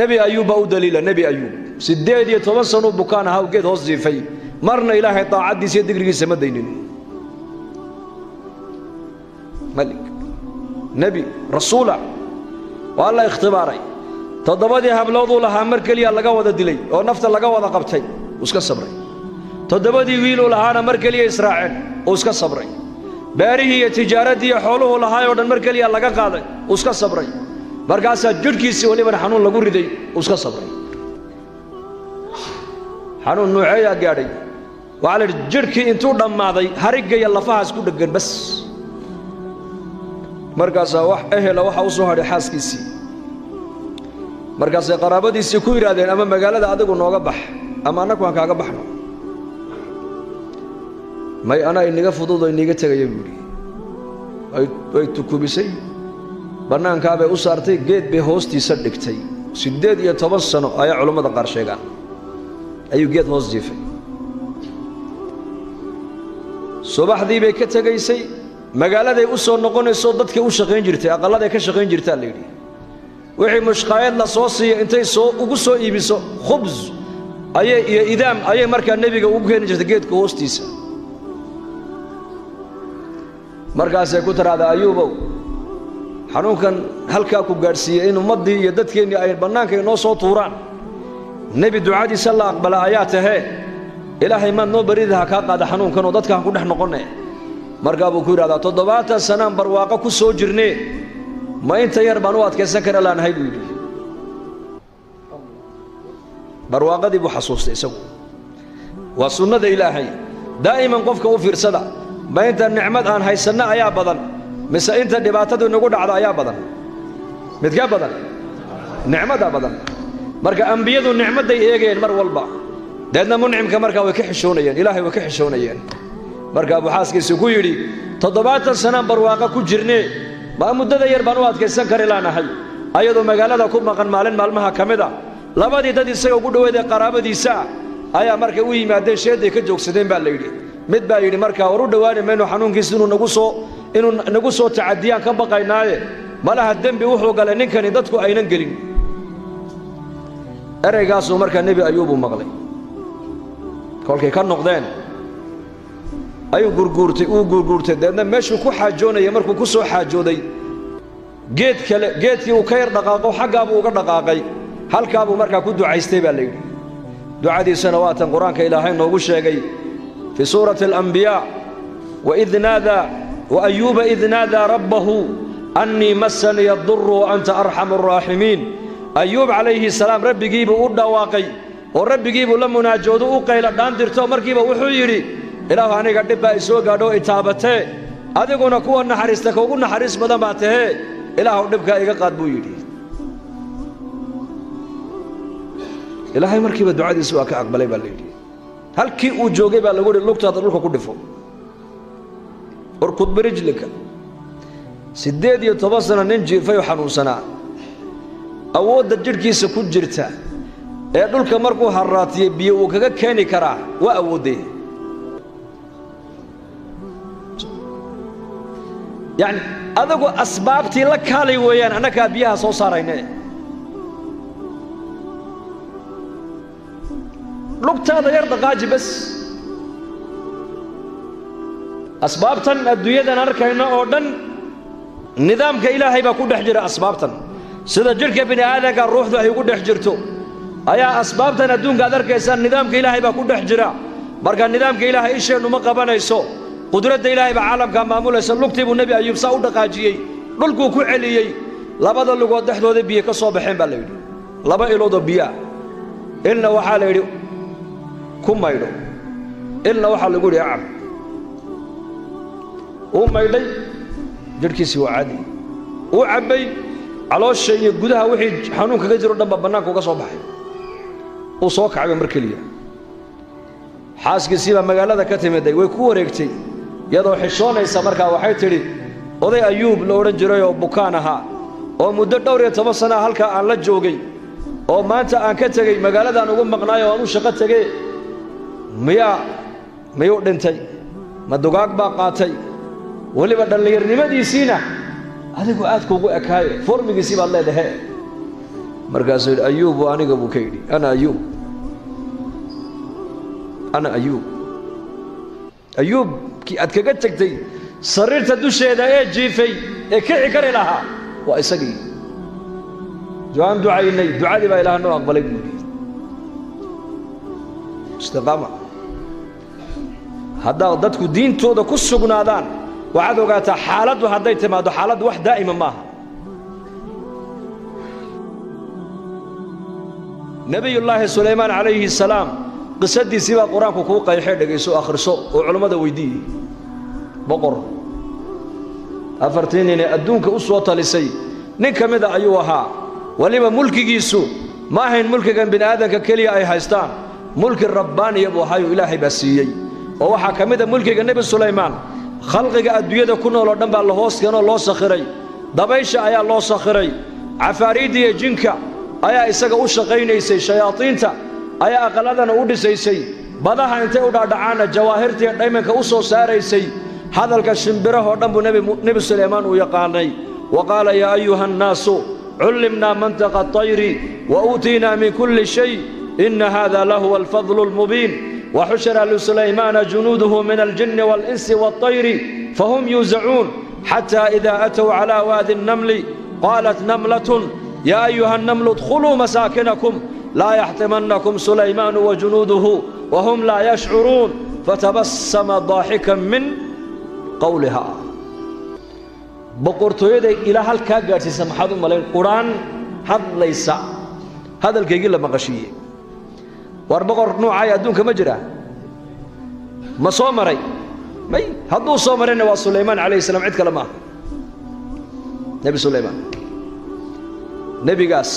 نبي أيوب أو دليل نبي أيوب سديد يتوصلوا بكانها وقيد هوزي في مرنا إلهي طاعت دي سيد دقريق سمدينين ملك نبي رسوله والله اختباري تضبادي هبلوضو لها مركليا لغا ودا دلي او نفط لغا ودا قبتay uska sabray todobadii wiilo lahaana markaliya israaceen uska sabray baarihi iyo tijaaradii xooluhu lahaay oo dhan markaliya laga qaaday uska sabray markaas jidhkiisa waliba xanuun lagu riday uska sabray xanuun nuuceeya gaadhay wala jidhkii intuu dhamaaday hariga iyo lafahaas ku dhagan bas markaas wax ehela waxa uu soo hadhay xaaskiisii markaas qaraabadiisii ku yiraahdeen ama magaalada adigu nooga bax ama anaku aan kaaga baxno may ana inaga fududo inaga tagay buuri ay tukubisay banaanka bay u saartay geed bay hoostiisa dhigtay 18 sano ayaa culimada qaar sheegaan ayuu geed hoos jiifay subaxdii bay ka tagaysay magaaladay u soo noqonayso dadka u shaqeyn jirtay aqalada ka shaqeyn jirtay leeyahay wixii mushqaayad la soo siiyo intay soo ugu soo iibiso khubz ayay iyo idaam ayay markaa nabiga ugu keenin jirtay geedka hoostiisa markaas ay ku tiraada ayuubow xanuunkan halka ku gaarsiiyay in ummadii iyo dadkeenii ay banaanka inoo soo tuuraan nabi ducadiisa la aqbala ayaa tahay ilaahay ma noo baridaha ka qaada xanuunkan oo dadka ku dhex noqonay markaa buu ku yiraahdaa 7 sano barwaaqo ku soo jirnay ما أنت يربان واتك سكر الآن هاي بيجي برواقة دي بحصوص تسوي والسنة إلهي دائما قفك وفير صدا ما أنت النعمة عن هاي السنة يا بدن مس أنت دبعتد ونقول على يا بدن متجاب بدن نعمة بدن مركا أنبياء النعمة دي إيجين مر والبا دهنا منعم كمركا وكحشونيين إلهي وكحشونيين مركا أبو حاسك سكويري تضبعت السنة برواقة كجرني ما مدة يربان واتك سكر الآن هاي أيضا مقالة كوب مقن مالين مالمها كمدا لبادي دادي سيو قدو ويدي قرابة دي ساعة أيا مركا وي مادين شيء دي كجوك سدين بالليلي مد بايلي مركا ورود دواني منو حنون كيسنو نقصو تعديان كبقى يناي مالها الدم بوحو قال ننكني دادكو أي ننقلين أريقاسو مركا النبي أيوب مغلي كولكي كان نقدين أيو غرغورتي دنا ماشو كو حاجونيا markuu ku soo xaajooday geedkii uu ka yar dhaqaaqo xaqaab uu uga dhaqaaqay halkaab uu markaa ku ducaystay baa leeyahay ducadii sanawaatan quraanka ilaahay noogu sheegay fi suurati al-anbiya wa idnada wa ayyuba idnada rabbahu anni massani ad-durr wa anta arhamur rahimin ayyub alayhi salam rabbigiiba u dhawaaqay oo rabbigiiba la munaajoodo u qayla dhaan dirto markiiba wuxuu yiri إله عنك دبا يسوق هذا إتابته هذا كنا كون نحرس لك وكون نحرس بدن بعته إله دبا إيجا قاد بويدي إله هاي مركب الدعاء يسوق كأقبله بالليل هل كي وجوجي باللغور اللقطة تروح كودفو أركض برجلك سديد يتبصر ننجي فيو حنوسنا أود الجر كيس كود جرتا يقول كمركو هراتي بيو كذا كاني كرا وأودي يعني أذكر أسبابتي لك هالي ويان أنا كابيها صوصارينه لقطة هذا يرضى قاجي بس أسبابتن الدنيا نركينا أردن نظام كإلهي بكون حجر أسبابتن سيدا جرك بني آدم الروح ده يكون حجرته أيا أسبابتن الدون قادر كيسان نظام كإلهي بكون حجرة بركان نظام كإلهي إيش إنه ما قبنا يسوع قدرة إلهي بعالم كان معمول يسأل لقطة النبي أيوب سعود قاجي للكو كعلي لبض اللقاء دحدو ذي بيه كصوبحين بالليل لبا إلو ضبيا إلا وحال يدو كم ما يدو إلا وحال يقول يا عم وما يدي جركيسي وعادي وعبي على الشيء يقولها وحي حنون كجزر دم بناك وكصوبحين وصوك عبي مركلية حاسك سيبا مقالة كتمة دي ويكوريكتي يدو حشونة يسامركا وحي تري oday ayuub la oran jiray oo bukaan aha oo muddo dhowr iyo 10 sano halka aan la joogay oo maanta aan ka tagay magaalada aan ugu maqnaayo oo aan u shaqo tagay miyaa dhintay ma dugaag baa qaatay waliba dhalinyarnimadiisiina adigu aad kuugu ekaayo formigiisii baad leedahay markaasuu yidhi ayuub aniga buu ka yidhi ana ayuub ayuubkii aad kaga tagtay sariirta dusheeda ee jiifay ee kici kari lahaa waa isagii ducaan ducaynay ducadii baa ilaah noo aqbalay buu yidhi istiqaama haddaa dadku diintooda ku sugnaadaan waxaad ogaataa xaaladdu hadday timaado xaaladdu wax daa'ima maaha nebiyullaahi sulaymaan calayhi salaam qisadiisii baa qur-aanku kuu qayxee dhegayso akhriso oo culammada weydiiyey boqor 40 nin ee adduunka u soo talisay nin ka mida ayuu ahaa waliba mulkigiisu ma ahayn mulkigan bini aadanka keliya ay haystaan mulki rabbaaniya buu ahaayo ilaahay baa siiyey oo waxaa ka mida mulkiga nebi sulaymaan khalqiga adduunyada ku nool oo dhan baa la hoos keenoo loo sakhiray dabaysha ayaa loo sakhiray cafaariidda iyo jinka ayaa isaga u shaqaynaysay shayaadiinta ayaa aqaladana u dhisaysay badaha intay u dhaadhacaana jawaahirtii dhaymanka u soo saaraysay hadalka shimbirahoo dhan buu nebi sulaymaan uu yaqaanay wa qaala yaa ayuha annaasu cullimnaa mantaqa atayri wa uutiinaa min kulli shay inna haada lahuwa alfadlu almubiin وحشر لسليمان جنوده من الجن والإنس والطير فهم يوزعون حتى إذا أتوا على وادي النمل قالت نملة يا أيها النمل ادخلوا مساكنكم لا يحطمنكم سليمان وجنوده وهم لا يشعرون فتبسم ضاحكا من قولها بقرتو يدي إلى هالكاغاتي سمحادو مالين قرآن هذا ليس هذا الكيجي لما غشيه واربقر نوعاي أدونك مجرى ما صومري مي هدو صومرين وسليمان عليه السلام عد كلمه نبي سليمان نبي قاس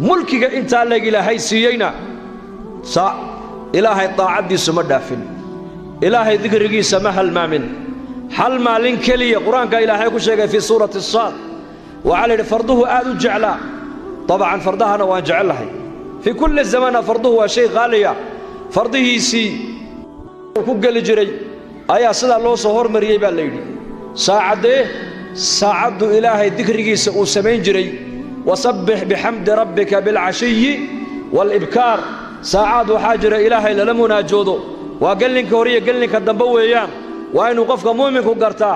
ملكك انت لك إلهي سيينا صح إلهي طاعت دي سمدافن إلهي ذكرك سمح المامن حل مالين كلية قرآن إلهي كشيء في سورة الصاد وعلى فرضه آذو جعلا طبعا فرضها أنا وأجعلها في كل الزمان فرضه هو شيء غالية فرضه سي وكل جري أيا صدى الله صهور مريء بالليل ساعد إلهي ذكرك سمين جري وصبح بحمد ربك بالعشي والإبكار ساعد وحاجر إلهي للمنا جودو وقال لك وريه قال لك الدنبوي أيام وأنه قفك مؤمن كقرتا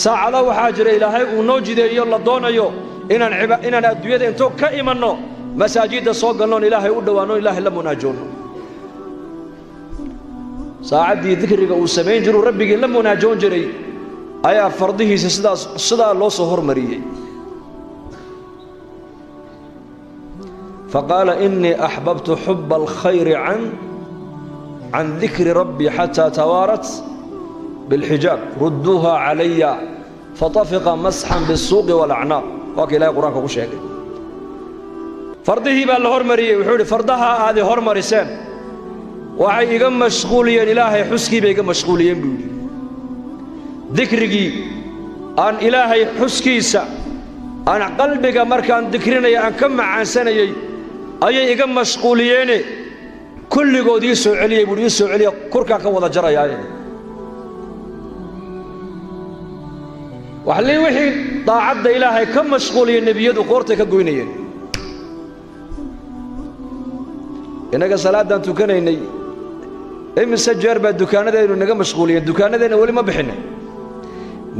ساعد وحاجر إلهي ونوجد يلا دونا يو إن الدنيا انتو كائمنو مساجد صوغ لون إلهي ودوانو إلهي لمناجون ساعدي ذكرك وسمين جرو ربك لمناجون جري أيا فرضه صدا الله صهر مريي فقال إني أحببت حب الخير عن ذكر ربي حتى توارت بالحجاب ردوها علي فطفق مسحا بالسوق والأعناق وكي لا يقرأك وشيء فرضه بقى الهرمري وحولي فرضها هذه هرمرسان وعي إيقام مشغوليين إلهي حسكي بيقام مشغوليين بيولي ذكرقي أن إلهي حسكيسا أن قلبك مركان ذكرنا أن كم عن سنة أي إيقام مشغوليين كل قود يسوع عليه يقول يسوع عليه كركا كوضا جرى يعني وحلي وحي طاعد إلهي كم مشغوليين نبيد وقورتك قوينيين inaga salaadan tukanaynay imise jeer baa dukaanadaynu naga mashquuliyeen dukaanadayna wali ma bixinay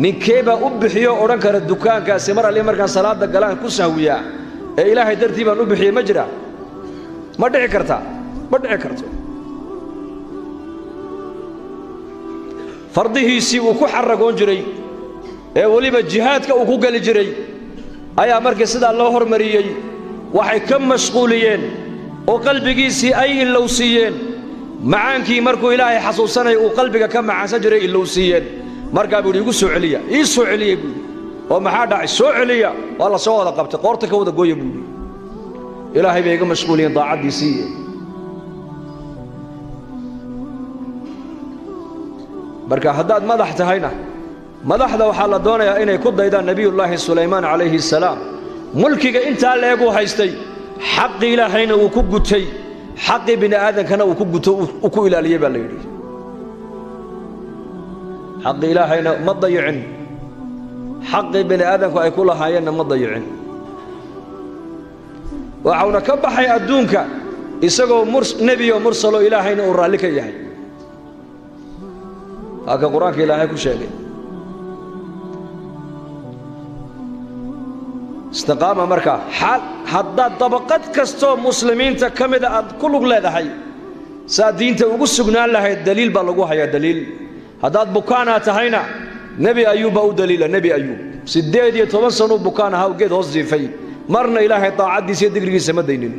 ninkeeba u bixiyo oran kara dukaankaasi mar alle markaan salaada galaan ku sahwiyaa ee ilaahay dartii baan u bixiyay ma jira ma dhici karto fardihiisii uu ku xaragoon jiray ee waliba jihaadka uu ku gali jiray ayaa markii sidaa loo hormariyay waxay ka mashquuliyeen oo qalbigiisii ay ilowsiiyeen macaankii markuu ilaahay xasuusanay uu qalbiga ka macaansan jiray ilowsiiyeen markaa buu igu soo celiya ii soo celiyay buu oo maxaa dhacay soo celiya waa la soo wada qabtay qoorta ka wada gooyay buu ilaahay bay iga mashquuliyeen daacadiisii marka haddaad madax tahayna madaxda waxaa la doonayaa inay ku daydaan nabiyullaahi sulaymaan calayhi salaam mulkiga intaa leegu haystay حقي إلهينا وكجتي حقي بني آدم كنا وكجتو وكو إلى ليه بالليل حقي إلهينا ما تضيعن حقي بني آدم كأيكولها هاينا ما تضيعن waxauna ka baxay adduunka isagoo nebi oo mursalo ilaahayna uu raalli ka yahay haka quraanka ilaahay ku sheegay istiqaama marka hadda dabaqad kasto muslimiinta kamida aad ku lug leedahay saadiinta ugu sugnaan lahayd daliil baa lagu hayaa daliil haddaad bukaana tahayna nebi ayuuba u daliila nebi ayuub 18 sano bukaan ahaa geed hoos jiifay marna ilaahay daacadiisa iyo digrigiisa ma daynin